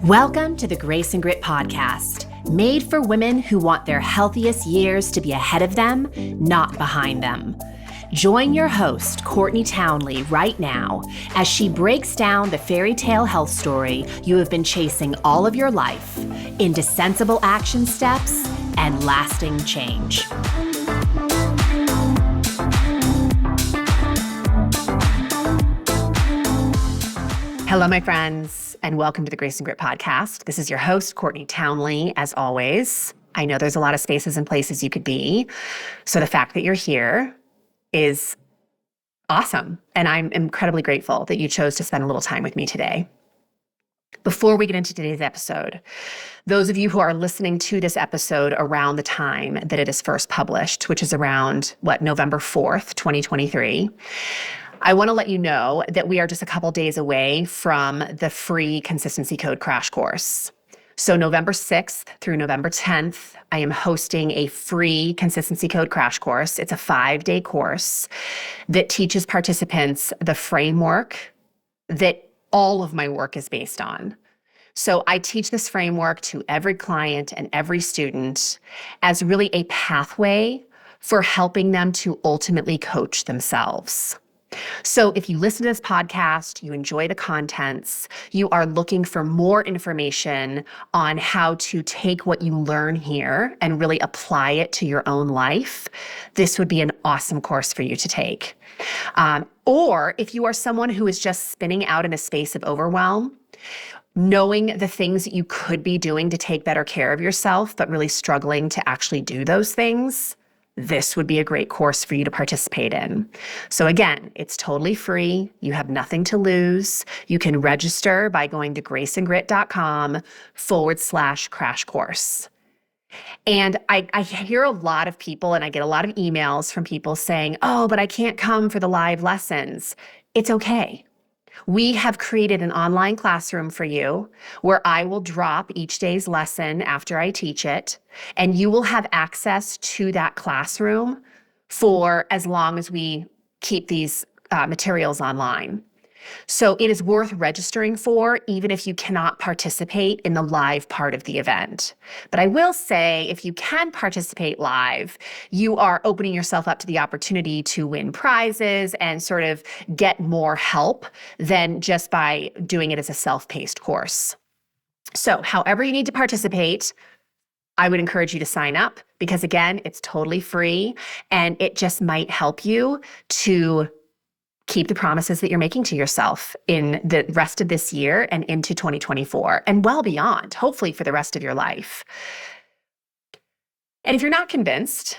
Welcome to the Grace and Grit podcast, made for women who want their healthiest years to be ahead of them, not behind them. Join your host, Courtney Townley, right now as she breaks down the fairy tale health story you have been chasing all of your life into sensible action steps and lasting change. Hello, my friends, and welcome to the Grace and Grit podcast. This is your host, Courtney Townley, as always. I know there's a lot of spaces and places you could be, so the fact that you're here is awesome, and I'm incredibly grateful that you chose to spend a little time with me today. Before we get into today's episode, those of you who are listening to this episode around the time that it is first published, which is around, November 4th, 2023, I want to let you know that we are just a couple days away from the free Consistency Code crash course. So November 6th through November 10th, I am hosting a free Consistency Code crash course. It's a 5-day course that teaches participants the framework that all of my work is based on. So I teach this framework to every client and every student as really a pathway for helping them to ultimately coach themselves. So if you listen to this podcast, you enjoy the contents, you are looking for more information on how to take what you learn here and really apply it to your own life, this would be an awesome course for you to take. Or if you are someone who is just spinning out in a space of overwhelm, knowing the things that you could be doing to take better care of yourself, but really struggling to actually do those things, this would be a great course for you to participate in. So again, it's totally free. You have nothing to lose. You can register by going to graceandgrit.com/crash course. And I hear a lot of people, and I get a lot of emails from people saying, oh, but I can't come for the live lessons. It's okay. We have created an online classroom for you where I will drop each day's lesson after I teach it, and you will have access to that classroom for as long as we keep these materials online. So it is worth registering for, even if you cannot participate in the live part of the event. But I will say, if you can participate live, you are opening yourself up to the opportunity to win prizes and sort of get more help than just by doing it as a self-paced course. So however you need to participate, I would encourage you to sign up because, again, it's totally free and it just might help you to keep the promises that you're making to yourself in the rest of this year and into 2024 and well beyond, hopefully for the rest of your life. And if you're not convinced,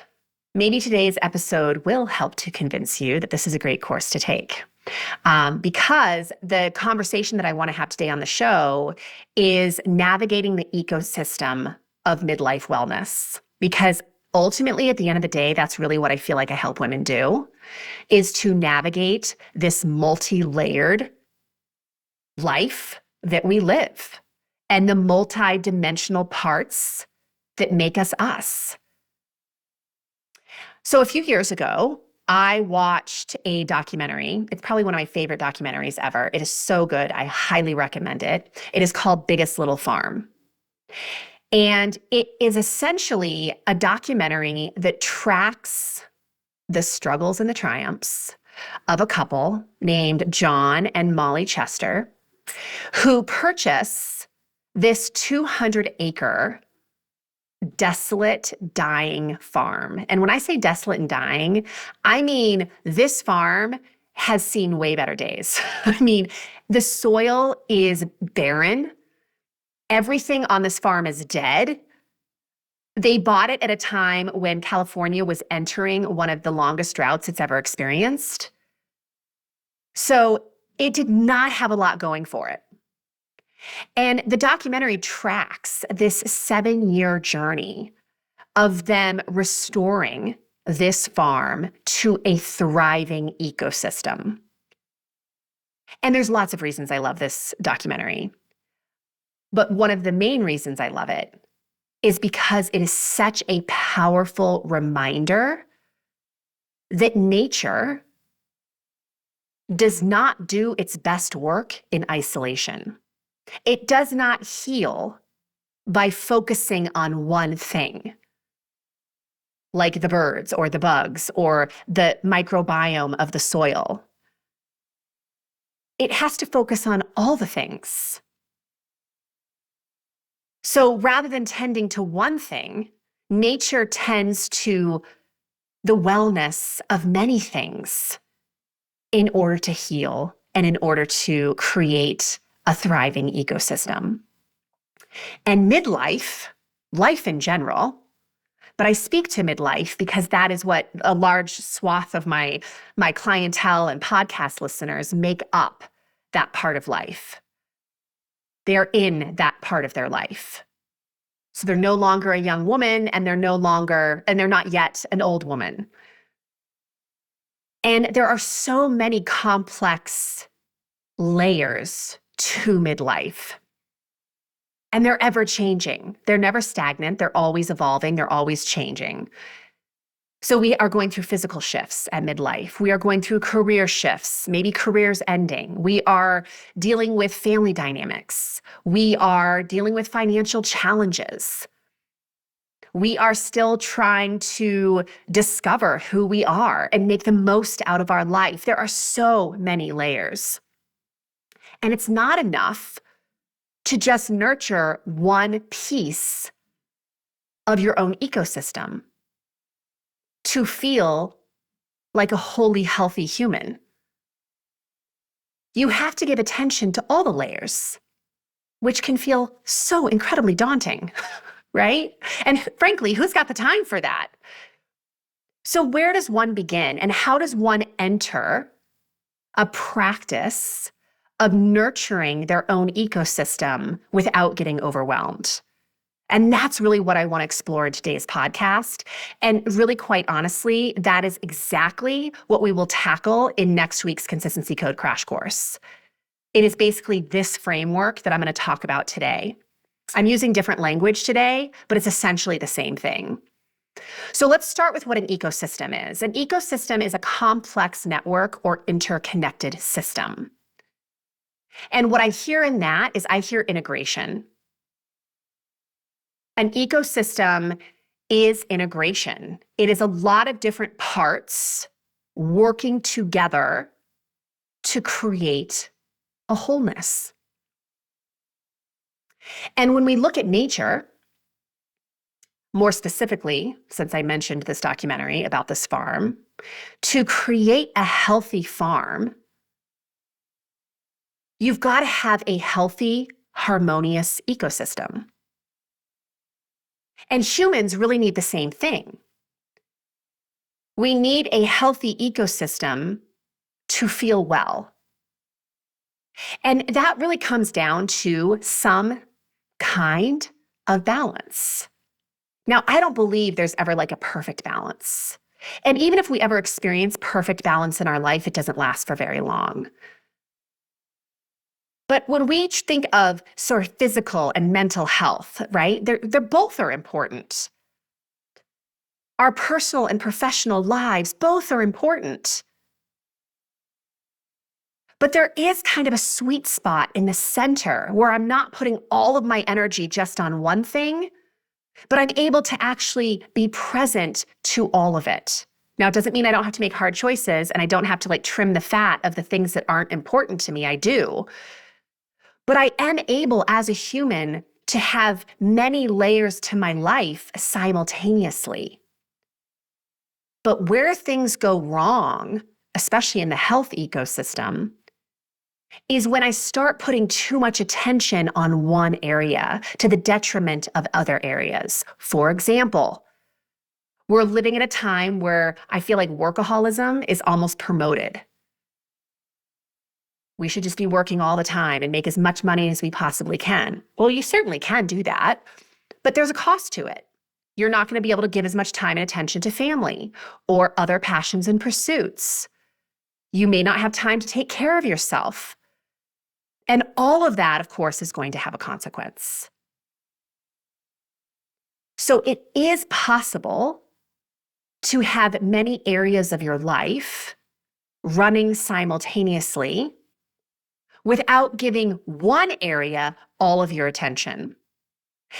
maybe today's episode will help to convince you that this is a great course to take. Because the conversation that I want to have today on the show is navigating the ecosystem of midlife wellness. Because ultimately, at the end of the day, that's really what I feel like I help women do, is to navigate this multi-layered life that we live and the multi-dimensional parts that make us us. So a few years ago, I watched a documentary. It's probably one of my favorite documentaries ever. It is so good. I highly recommend it. It is called Biggest Little Farm. And it is essentially a documentary that tracks the struggles and the triumphs of a couple named John and Molly Chester, who purchase this 200-acre desolate, dying farm. And when I say desolate and dying, I mean this farm has seen way better days. I mean, the soil is barren. Everything on this farm is dead. They bought it at a time when California was entering one of the longest droughts it's ever experienced. So it did not have a lot going for it. And the documentary tracks this 7-year journey of them restoring this farm to a thriving ecosystem. And there's lots of reasons I love this documentary. But one of the main reasons I love it is because it is such a powerful reminder that nature does not do its best work in isolation. It does not heal by focusing on one thing, like the birds or the bugs or the microbiome of the soil. It has to focus on all the things. So rather than tending to one thing, nature tends to the wellness of many things in order to heal and in order to create a thriving ecosystem. And midlife, life in general, but I speak to midlife because that is what a large swath of my clientele and podcast listeners make up that part of life. They're in that part of their life. So they're no longer a young woman and they're not yet an old woman. And there are so many complex layers to midlife. And they're ever changing. They're never stagnant. They're always evolving. They're always changing. So we are going through physical shifts at midlife. We are going through career shifts, maybe careers ending. We are dealing with family dynamics. We are dealing with financial challenges. We are still trying to discover who we are and make the most out of our life. There are so many layers. And it's not enough to just nurture one piece of your own ecosystem to feel like a wholly healthy human. You have to give attention to all the layers, which can feel so incredibly daunting, right? And frankly, who's got the time for that? So where does one begin and how does one enter a practice of nurturing their own ecosystem without getting overwhelmed? And that's really what I want to explore in today's podcast. And really, quite honestly, that is exactly what we will tackle in next week's Consistency Code Crash Course. It is basically this framework that I'm going to talk about today. I'm using different language today, but it's essentially the same thing. So let's start with what an ecosystem is. An ecosystem is a complex network or interconnected system. And what I hear in that is I hear integration. An ecosystem is integration. It is a lot of different parts working together to create a wholeness. And when we look at nature, more specifically, since I mentioned this documentary about this farm, to create a healthy farm, you've got to have a healthy, harmonious ecosystem. And humans really need the same thing. We need a healthy ecosystem to feel well. And that really comes down to some kind of balance. Now, I don't believe there's ever like a perfect balance. And even if we ever experience perfect balance in our life, it doesn't last for very long. But when we think of sort of physical and mental health, right, they're both are important. Our personal and professional lives, both are important. But there is kind of a sweet spot in the center where I'm not putting all of my energy just on one thing, but I'm able to actually be present to all of it. Now, it doesn't mean I don't have to make hard choices and I don't have to like trim the fat of the things that aren't important to me. I do. But I am able as a human to have many layers to my life simultaneously. But where things go wrong, especially in the health ecosystem, is when I start putting too much attention on one area to the detriment of other areas. For example, we're living at a time where I feel like workaholism is almost promoted. We should just be working all the time and make as much money as we possibly can. Well, you certainly can do that, but there's a cost to it. You're not going to be able to give as much time and attention to family or other passions and pursuits. You may not have time to take care of yourself. And all of that, of course, is going to have a consequence. So it is possible to have many areas of your life running simultaneously without giving one area all of your attention.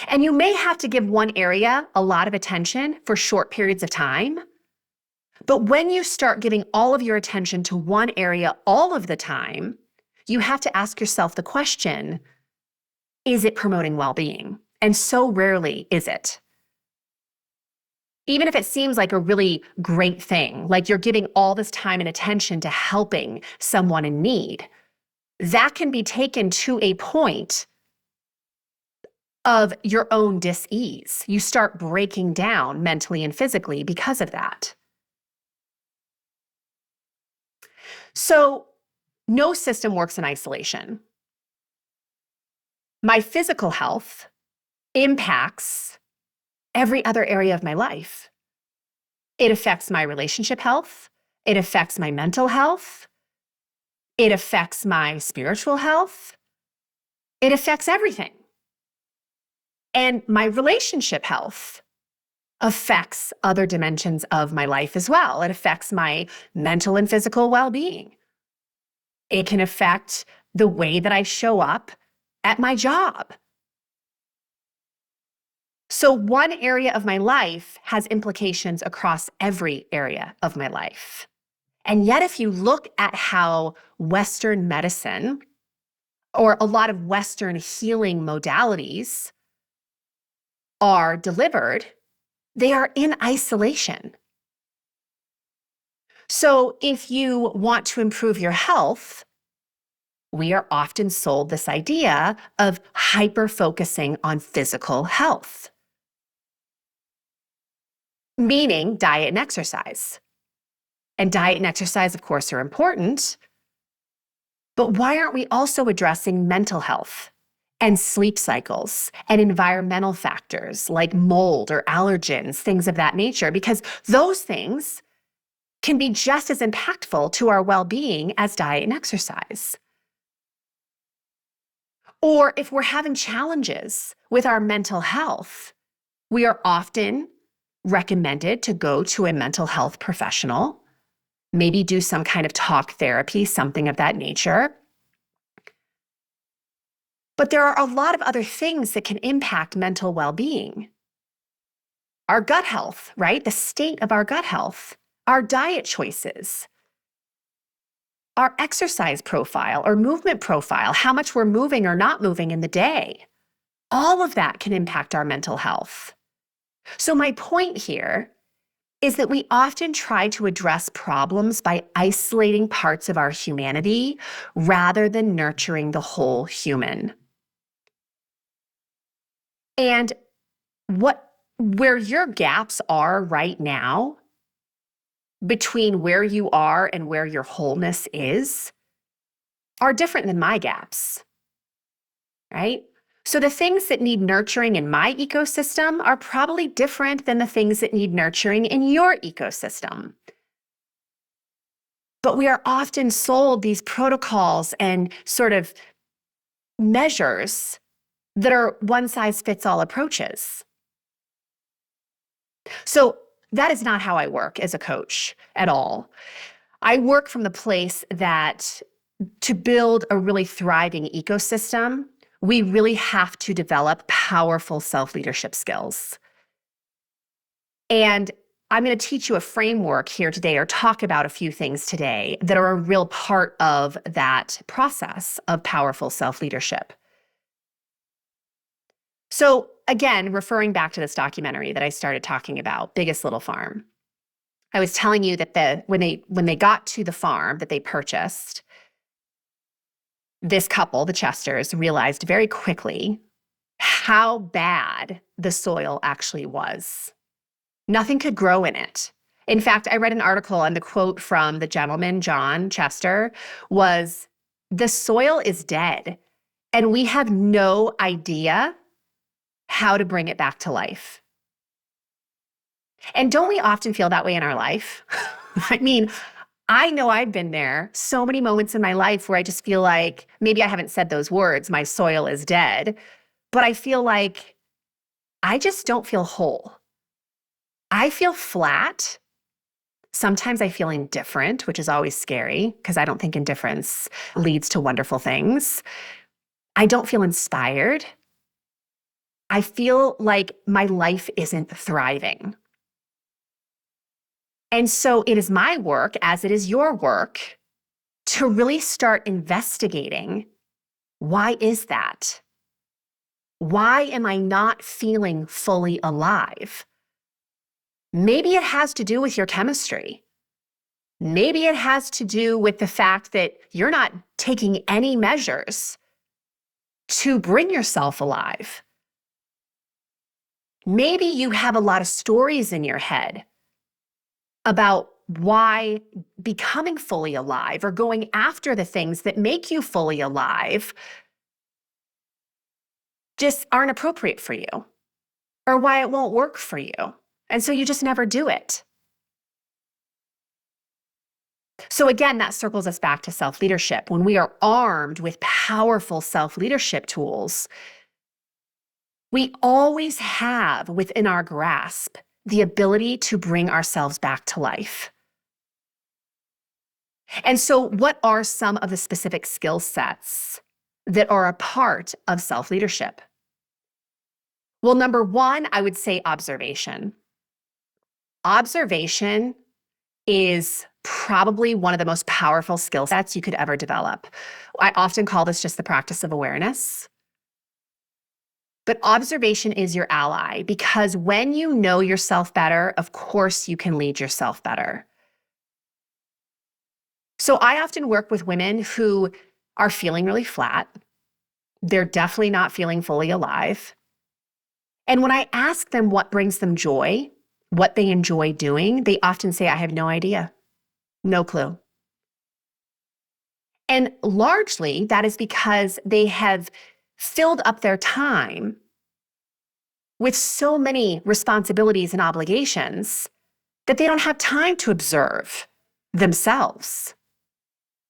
And you may have to give one area a lot of attention for short periods of time. But when you start giving all of your attention to one area all of the time, you have to ask yourself the question, is it promoting well-being? And so rarely is it. Even if it seems like a really great thing, like you're giving all this time and attention to helping someone in need, that can be taken to a point of your own dis-ease. You start breaking down mentally and physically because of that. So no system works in isolation. My physical health impacts every other area of my life. It affects my relationship health. It affects my mental health. It affects my spiritual health. It affects everything. And my relationship health affects other dimensions of my life as well. It affects my mental and physical well-being. It can affect the way that I show up at my job. So one area of my life has implications across every area of my life. And yet, if you look at how Western medicine or a lot of Western healing modalities are delivered, they are in isolation. So if you want to improve your health, we are often sold this idea of hyper-focusing on physical health, meaning diet and exercise. And diet and exercise, of course, are important, but why aren't we also addressing mental health and sleep cycles and environmental factors like mold or allergens, things of that nature? Because those things can be just as impactful to our well-being as diet and exercise. Or if we're having challenges with our mental health, we are often recommended to go to a mental health professional, maybe do some kind of talk therapy, something of that nature. But there are a lot of other things that can impact mental well-being. Our gut health, right? The state of our gut health, our diet choices, our exercise profile or movement profile, how much we're moving or not moving in the day. All of that can impact our mental health. So my point here is that we often try to address problems by isolating parts of our humanity rather than nurturing the whole human. And where your gaps are right now between where you are and where your wholeness is are different than my gaps, right? So the things that need nurturing in my ecosystem are probably different than the things that need nurturing in your ecosystem. But we are often sold these protocols and sort of measures that are one-size-fits-all approaches. So that is not how I work as a coach at all. I work from the place that to build a really thriving ecosystem, we really have to develop powerful self-leadership skills. And I'm going to teach you a framework here today, or talk about a few things today that are a real part of that process of powerful self-leadership. So again, referring back to this documentary that I started talking about, Biggest Little Farm, I was telling you that when they got to the farm that they purchased, this couple, the Chesters, realized very quickly how bad the soil actually was. Nothing could grow in it. In fact, I read an article, and the quote from the gentleman, John Chester, was, "The soil is dead, and we have no idea how to bring it back to life." And don't we often feel that way in our life? I mean, I know I've been there so many moments in my life where I just feel like, maybe I haven't said those words, my soil is dead, but I feel like I just don't feel whole. I feel flat. Sometimes I feel indifferent, which is always scary because I don't think indifference leads to wonderful things. I don't feel inspired. I feel like my life isn't thriving. And so it is my work, as it is your work, to really start investigating, why is that? Why am I not feeling fully alive? Maybe it has to do with your chemistry. Maybe it has to do with the fact that you're not taking any measures to bring yourself alive. Maybe you have a lot of stories in your head about why becoming fully alive or going after the things that make you fully alive just aren't appropriate for you, or why it won't work for you. And so you just never do it. So again, that circles us back to self-leadership. When we are armed with powerful self-leadership tools, we always have within our grasp the ability to bring ourselves back to life. And so what are some of the specific skill sets that are a part of self-leadership? Well, number one, I would say observation. Observation is probably one of the most powerful skill sets you could ever develop. I often call this just the practice of awareness. But observation is your ally, because when you know yourself better, of course you can lead yourself better. So I often work with women who are feeling really flat. They're definitely not feeling fully alive. And when I ask them what brings them joy, what they enjoy doing, they often say, I have no idea, no clue. And largely that is because they have filled up their time with so many responsibilities and obligations that they don't have time to observe themselves.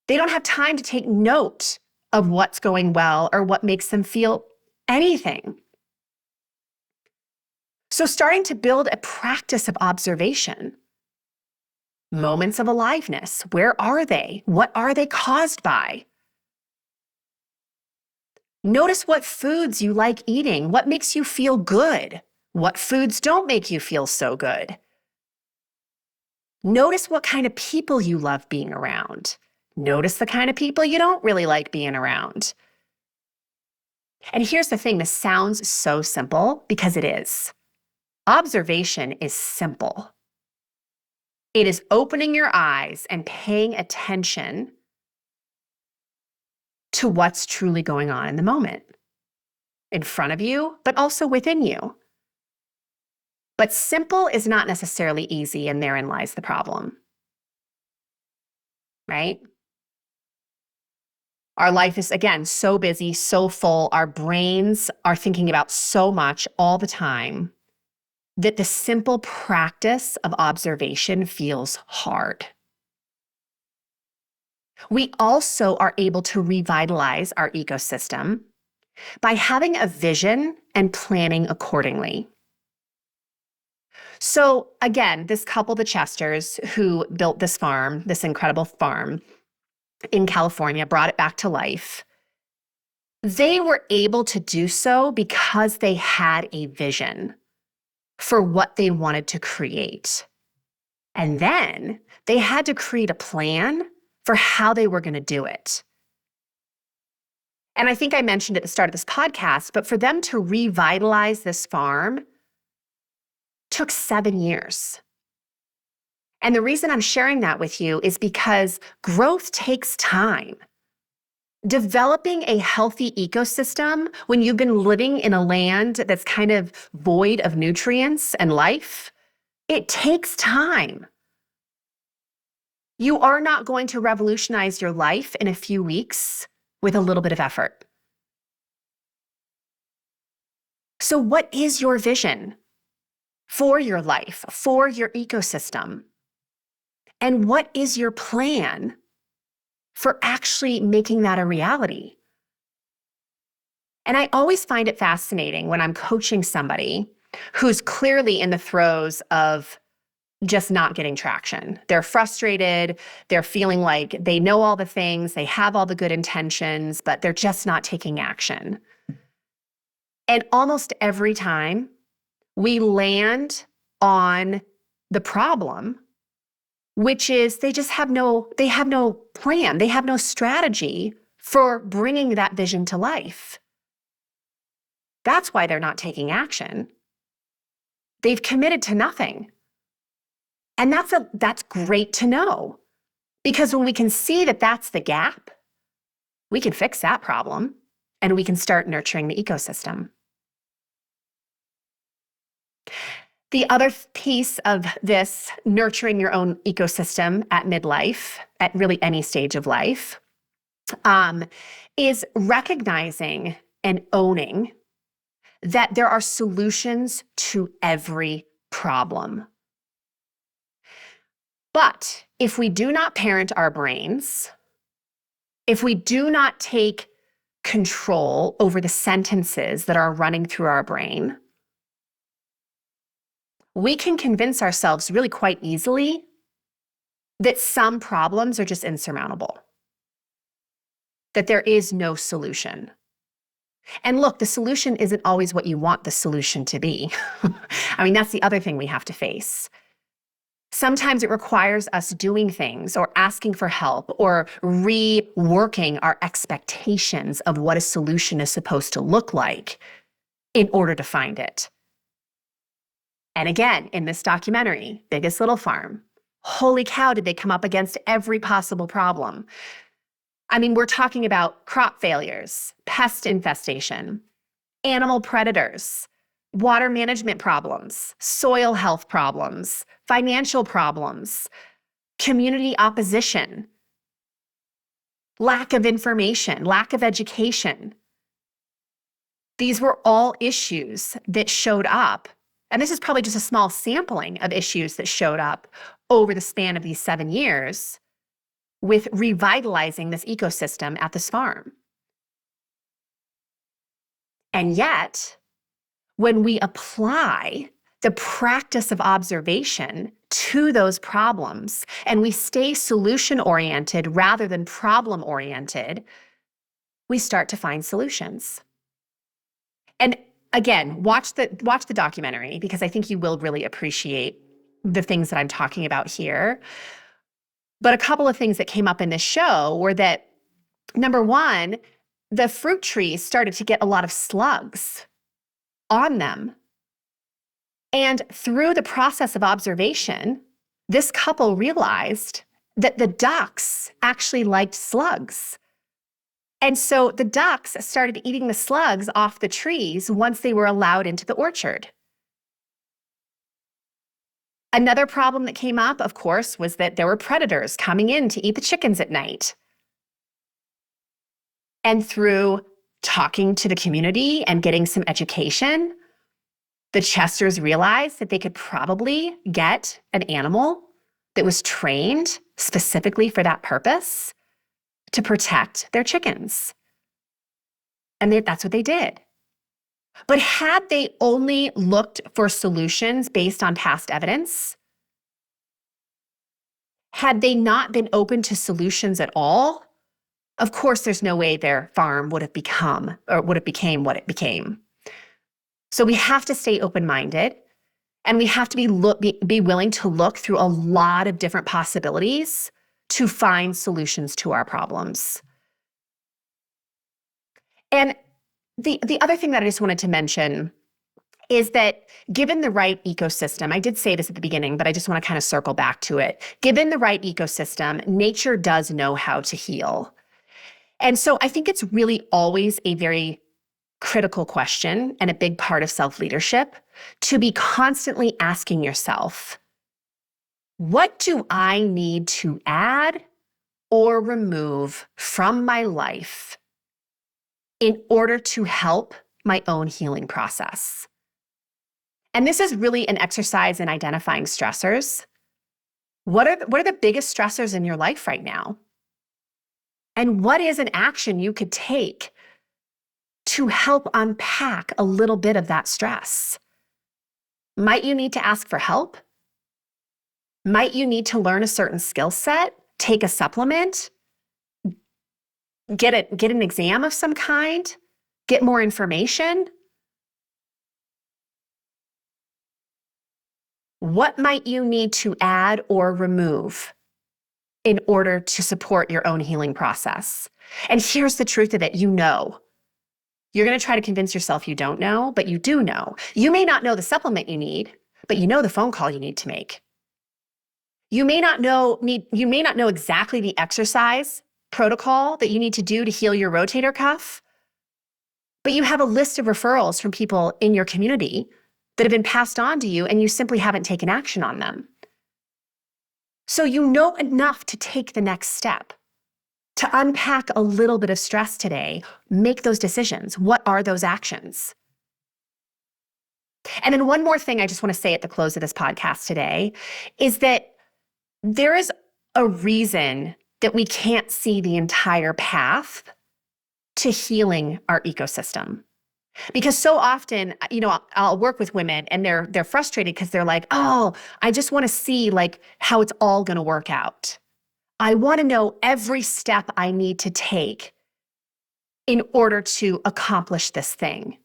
They don't have time to take note of what's going well or what makes them feel anything. So starting to build a practice of observation. Moments of aliveness. Where are they? What are they caused by? Notice what foods you like eating. What makes you feel good? What foods don't make you feel so good? Notice what kind of people you love being around. Notice the kind of people you don't really like being around. And here's the thing, this sounds so simple because it is. Observation is simple. It is opening your eyes and paying attention to what's truly going on in the moment, in front of you, but also within you. But simple is not necessarily easy, and therein lies the problem, right? Our life is, again, so busy, so full. Our brains are thinking about so much all the time that the simple practice of observation feels hard. We also are able to revitalize our ecosystem by having a vision and planning accordingly. So again, this couple, the Chesters, who built this farm, this incredible farm in California, brought it back to life. They were able to do so because they had a vision for what they wanted to create. And then they had to create a plan for how they were going to do it. And I think I mentioned at the start of this podcast, but for them to revitalize this farm took 7 years. And the reason I'm sharing that with you is because growth takes time. Developing a healthy ecosystem when you've been living in a land that's kind of void of nutrients and life, it takes time. You are not going to revolutionize your life in a few weeks with a little bit of effort. So what is your vision for your life, for your ecosystem? And what is your plan for actually making that a reality? And I always find it fascinating when I'm coaching somebody who's clearly in the throes of just not getting traction. They're frustrated. They're feeling like they know all the things, they have all the good intentions, but they're just not taking action. And almost every time we land on the problem, which is they have no plan. They have no strategy for bringing that vision to life. That's why they're not taking action. They've committed to nothing. And that's great to know, because when we can see that that's the gap, we can fix that problem and we can start nurturing the ecosystem. The other piece of this nurturing your own ecosystem at midlife, at really any stage of life, is recognizing and owning that there are solutions to every problem. But if we do not parent our brains, if we do not take control over the sentences that are running through our brain, we can convince ourselves really quite easily that some problems are just insurmountable, that there is no solution. And look, the solution isn't always what you want the solution to be. I mean, that's the other thing we have to face. Sometimes it requires us doing things or asking for help or reworking our expectations of what a solution is supposed to look like in order to find it. And again, in this documentary, Biggest Little Farm, holy cow, did they come up against every possible problem. I mean, we're talking about crop failures, pest infestation, animal predators, water management problems, soil health problems, financial problems, community opposition, lack of information, lack of education. These were all issues that showed up. And this is probably just a small sampling of issues that showed up over the span of these 7 years with revitalizing this ecosystem at this farm. And yet, when we apply the practice of observation to those problems and we stay solution-oriented rather than problem-oriented, we start to find solutions. And again, watch the documentary, because I think you will really appreciate the things that I'm talking about here. But a couple of things that came up in this show were that, number one, the fruit trees started to get a lot of slugs on them. And through the process of observation, this couple realized that the ducks actually liked slugs. And so the ducks started eating the slugs off the trees once they were allowed into the orchard. Another problem that came up, of course, was that there were predators coming in to eat the chickens at night. And through talking to the community and getting some education, the Chesters realized that they could probably get an animal that was trained specifically for that purpose to protect their chickens. And that's what they did. But had they only looked for solutions based on past evidence, had they not been open to solutions at all, of course, there's no way their farm would have become what it became. So we have to stay open-minded, and we have to be willing to look through a lot of different possibilities to find solutions to our problems. And the other thing that I just wanted to mention is that given the right ecosystem, I did say this at the beginning, but I just want to kind of circle back to it. Given the right ecosystem, nature does know how to heal. And so I think it's really always a very critical question and a big part of self-leadership to be constantly asking yourself, what do I need to add or remove from my life in order to help my own healing process? And this is really an exercise in identifying stressors. What are the biggest stressors in your life right now? And what is an action you could take to help unpack a little bit of that stress? Might you need to ask for help? Might you need to learn a certain skill set, take a supplement, get an exam of some kind, get more information? What might you need to add or remove in order to support your own healing process? And here's the truth of it. You know. You're going to try to convince yourself you don't know, but you do know. You may not know the supplement you need, but you know the phone call you need to make. You may not know exactly the exercise protocol that you need to do to heal your rotator cuff, but you have a list of referrals from people in your community that have been passed on to you, and you simply haven't taken action on them. So you know enough to take the next step, to unpack a little bit of stress today, make those decisions. What are those actions? And then one more thing I just want to say at the close of this podcast today is that there is a reason that we can't see the entire path to healing our ecosystem. Because so often, I'll work with women and they're frustrated because they're like, oh, I just want to see like how it's all going to work out. I want to know every step I need to take in order to accomplish this thing.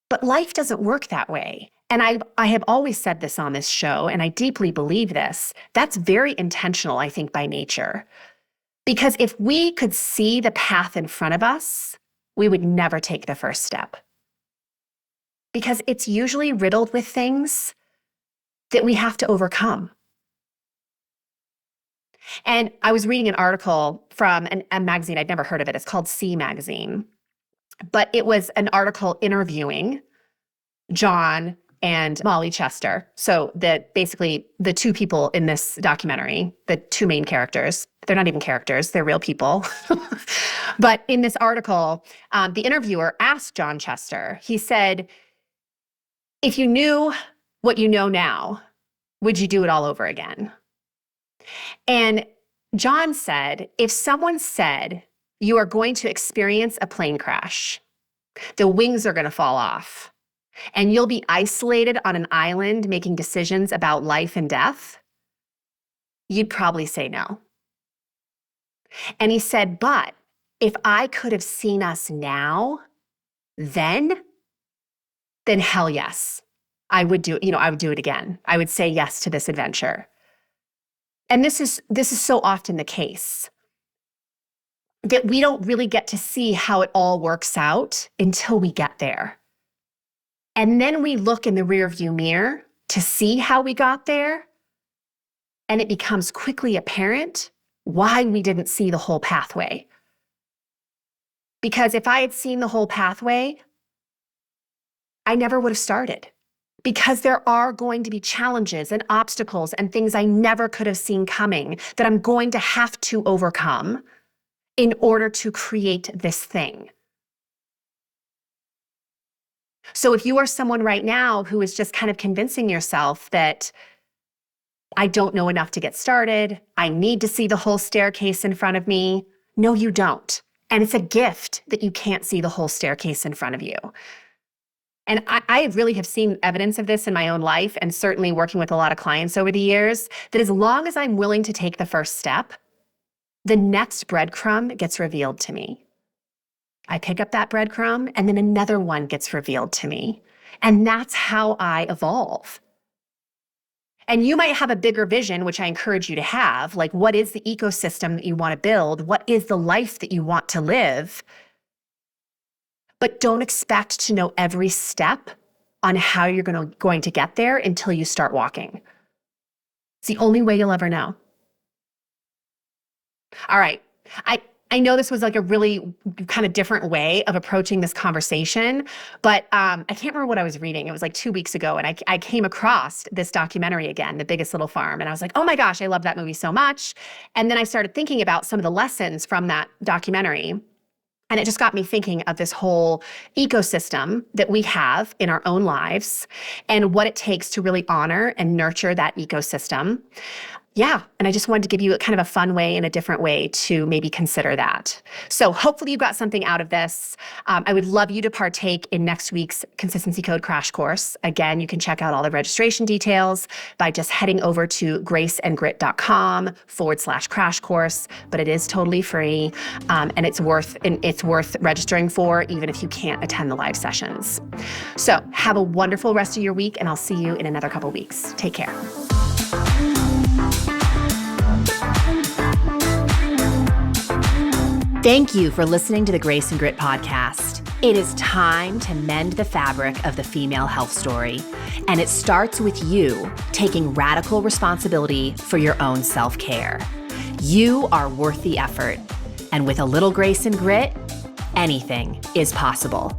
But life doesn't work that way. And I have always said this on this show, and I deeply believe this. That's very intentional, I think, by nature. Because if we could see the path in front of us, we would never take the first step. Because it's usually riddled with things that we have to overcome. And I was reading an article from a magazine, I'd never heard of it. It's called C Magazine. But it was an article interviewing John and Molly Chester. So basically the two people in this documentary, the two main characters, they're not even characters, they're real people. But in this article, the interviewer asked John Chester, he said, if you knew what you know now, would you do it all over again? And John said, if someone said you are going to experience a plane crash, the wings are going to fall off, and you'll be isolated on an island making decisions about life and death, you'd probably say no. And he said, but if I could have seen us now, then hell yes, I would do it. I would do it again. I would say yes to this adventure. And this is so often the case, that we don't really get to see how it all works out until we get there. And then we look in the rearview mirror to see how we got there, and it becomes quickly apparent why we didn't see the whole pathway. Because if I had seen the whole pathway, I never would have started. Because there are going to be challenges and obstacles and things I never could have seen coming that I'm going to have to overcome in order to create this thing. So if you are someone right now who is just kind of convincing yourself that I don't know enough to get started, I need to see the whole staircase in front of me, no, you don't. And it's a gift that you can't see the whole staircase in front of you. And I really have seen evidence of this in my own life, and certainly working with a lot of clients over the years, that as long as I'm willing to take the first step, the next breadcrumb gets revealed to me. I pick up that breadcrumb, and then another one gets revealed to me. And that's how I evolve. And you might have a bigger vision, which I encourage you to have, like what is the ecosystem that you want to build? What is the life that you want to live? But don't expect to know every step on how you're going to get there until you start walking. It's the only way you'll ever know. All right. I know this was like a really kind of different way of approaching this conversation, but I can't remember what I was reading. It was like 2 weeks ago, and I came across this documentary again, The Biggest Little Farm, and I was like, oh my gosh, I love that movie so much. And then I started thinking about some of the lessons from that documentary. And it just got me thinking of this whole ecosystem that we have in our own lives and what it takes to really honor and nurture that ecosystem. Yeah. And I just wanted to give you kind of a fun way and a different way to maybe consider that. So hopefully you got something out of this. I would love you to partake in next week's Consistency Code Crash Course. Again, you can check out all the registration details by just heading over to graceandgrit.com/crash course, but it is totally free. And it's worth registering for, even if you can't attend the live sessions. So have a wonderful rest of your week, and I'll see you in another couple weeks. Take care. Thank you for listening to the Grace and Grit podcast. It is time to mend the fabric of the female health story. And it starts with you taking radical responsibility for your own self-care. You are worth the effort. And with a little grace and grit, anything is possible.